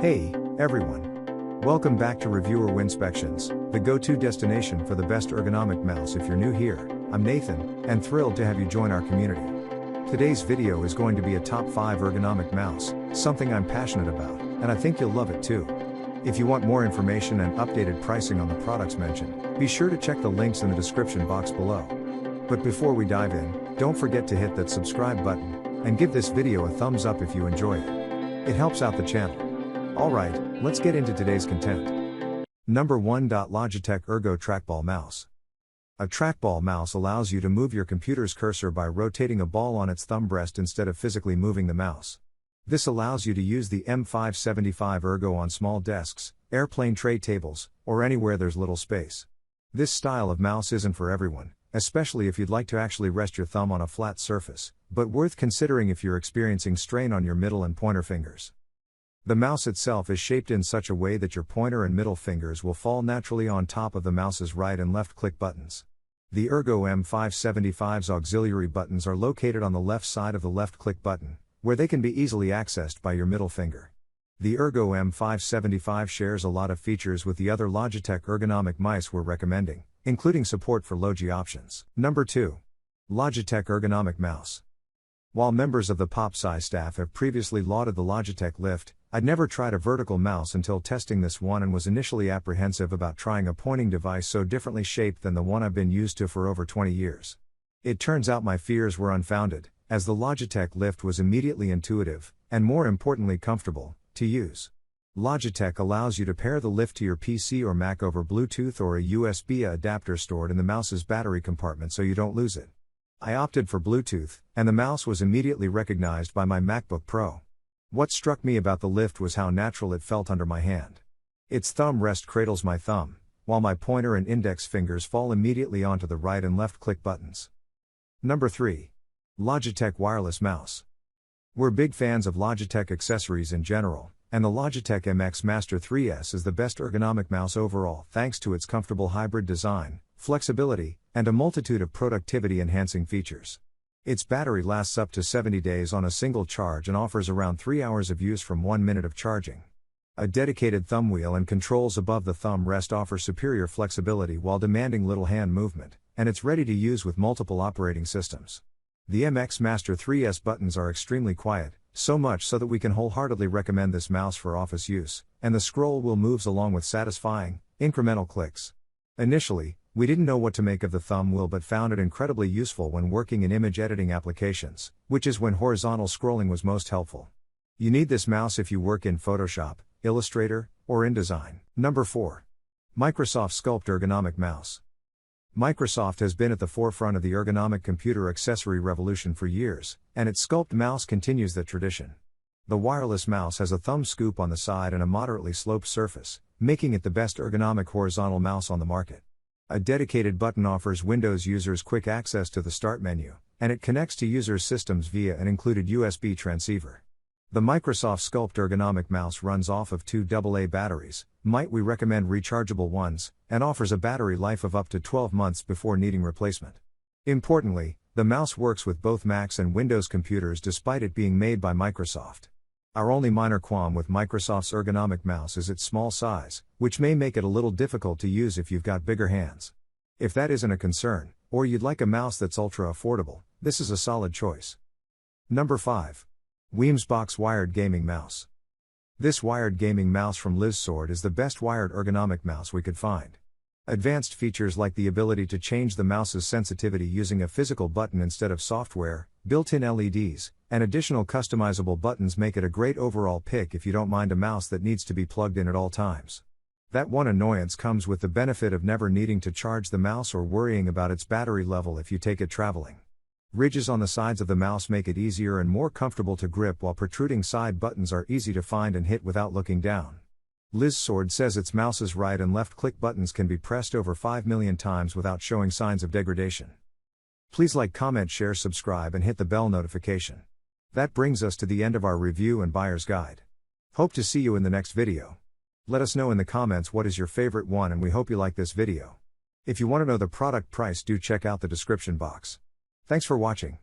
Hey, everyone. Welcome back to Reviewer Winspections, the go-to destination for the best ergonomic mouse. If you're new here, I'm Nathan, and thrilled to have you join our community. Today's video is going to be a top 5 ergonomic mouse, something I'm passionate about, and I think you'll love it too. If you want more information and updated pricing on the products mentioned, be sure to check the links in the description box below. But before we dive in, don't forget to hit that subscribe button, and give this video a thumbs up if you enjoy it. It helps out the channel. Alright, let's get into today's content. Number 1. Logitech Ergo Trackball Mouse. A trackball mouse allows you to move your computer's cursor by rotating a ball on its thumb rest instead of physically moving the mouse. This allows you to use the M575 Ergo on small desks, airplane tray tables, or anywhere there's little space. This style of mouse isn't for everyone, especially if you'd like to actually rest your thumb on a flat surface, but worth considering if you're experiencing strain on your middle and pointer fingers. The mouse itself is shaped in such a way that your pointer and middle fingers will fall naturally on top of the mouse's right and left click buttons. The Ergo M575's auxiliary buttons are located on the left side of the left click button, where they can be easily accessed by your middle finger. The Ergo M575 shares a lot of features with the other Logitech ergonomic mice we're recommending, including support for Logi options. Number 2. Logitech Ergonomic Mouse. While members of the PopSci staff have previously lauded the Logitech Lift, I'd never tried a vertical mouse until testing this one and was initially apprehensive about trying a pointing device so differently shaped than the one I've been used to for over 20 years. It turns out my fears were unfounded, as the Logitech Lift was immediately intuitive, and more importantly comfortable, to use. Logitech allows you to pair the Lift to your PC or Mac over Bluetooth or a USB adapter stored in the mouse's battery compartment so you don't lose it. I opted for Bluetooth, and the mouse was immediately recognized by my MacBook Pro. What struck me about the Lift was how natural it felt under my hand. Its thumb rest cradles my thumb, while my pointer and index fingers fall immediately onto the right and left click buttons. Number 3. Logitech Wireless Mouse. We're big fans of Logitech accessories in general, and the Logitech MX Master 3S is the best ergonomic mouse overall thanks to its comfortable hybrid design, flexibility, and a multitude of productivity-enhancing features. Its battery lasts up to 70 days on a single charge and offers around 3 hours of use from 1 minute of charging. A dedicated thumb wheel and controls above the thumb rest offer superior flexibility while demanding little hand movement, and it's ready to use with multiple operating systems. The MX Master 3S buttons are extremely quiet, so much so that we can wholeheartedly recommend this mouse for office use, and the scroll wheel moves along with satisfying, incremental clicks. Initially, we didn't know what to make of the thumb wheel but found it incredibly useful when working in image editing applications, which is when horizontal scrolling was most helpful. You need this mouse if you work in Photoshop, Illustrator, or InDesign. Number 4. Microsoft Sculpt Ergonomic Mouse. Microsoft has been at the forefront of the ergonomic computer accessory revolution for years, and its Sculpt mouse continues that tradition. The wireless mouse has a thumb scoop on the side and a moderately sloped surface, making it the best ergonomic horizontal mouse on the market. A dedicated button offers Windows users quick access to the Start menu, and it connects to users' systems via an included USB transceiver. The Microsoft Sculpt ergonomic mouse runs off of 2 AA batteries, might we recommend rechargeable ones, and offers a battery life of up to 12 months before needing replacement. Importantly, the mouse works with both Macs and Windows computers despite it being made by Microsoft. Our only minor qualm with Microsoft's ergonomic mouse is its small size, which may make it a little difficult to use if you've got bigger hands. If that isn't a concern, or you'd like a mouse that's ultra affordable, this is a solid choice. Number 5. Weemsbox Wired Gaming Mouse. This wired gaming mouse from LizSword is the best wired ergonomic mouse we could find. Advanced features like the ability to change the mouse's sensitivity using a physical button instead of software, built-in LEDs, and additional customizable buttons make it a great overall pick if you don't mind a mouse that needs to be plugged in at all times. That one annoyance comes with the benefit of never needing to charge the mouse or worrying about its battery level if you take it traveling. Ridges on the sides of the mouse make it easier and more comfortable to grip, while protruding side buttons are easy to find and hit without looking down. LizSword says its mouse's right and left click buttons can be pressed over 5 million times without showing signs of degradation. Please like, comment, share, subscribe, and hit the bell notification. That brings us to the end of our review and buyer's guide. Hope to see you in the next video. Let us know in the comments what is your favorite one, and we hope you like this video. If you want to know the product price, do check out the description box. Thanks for watching.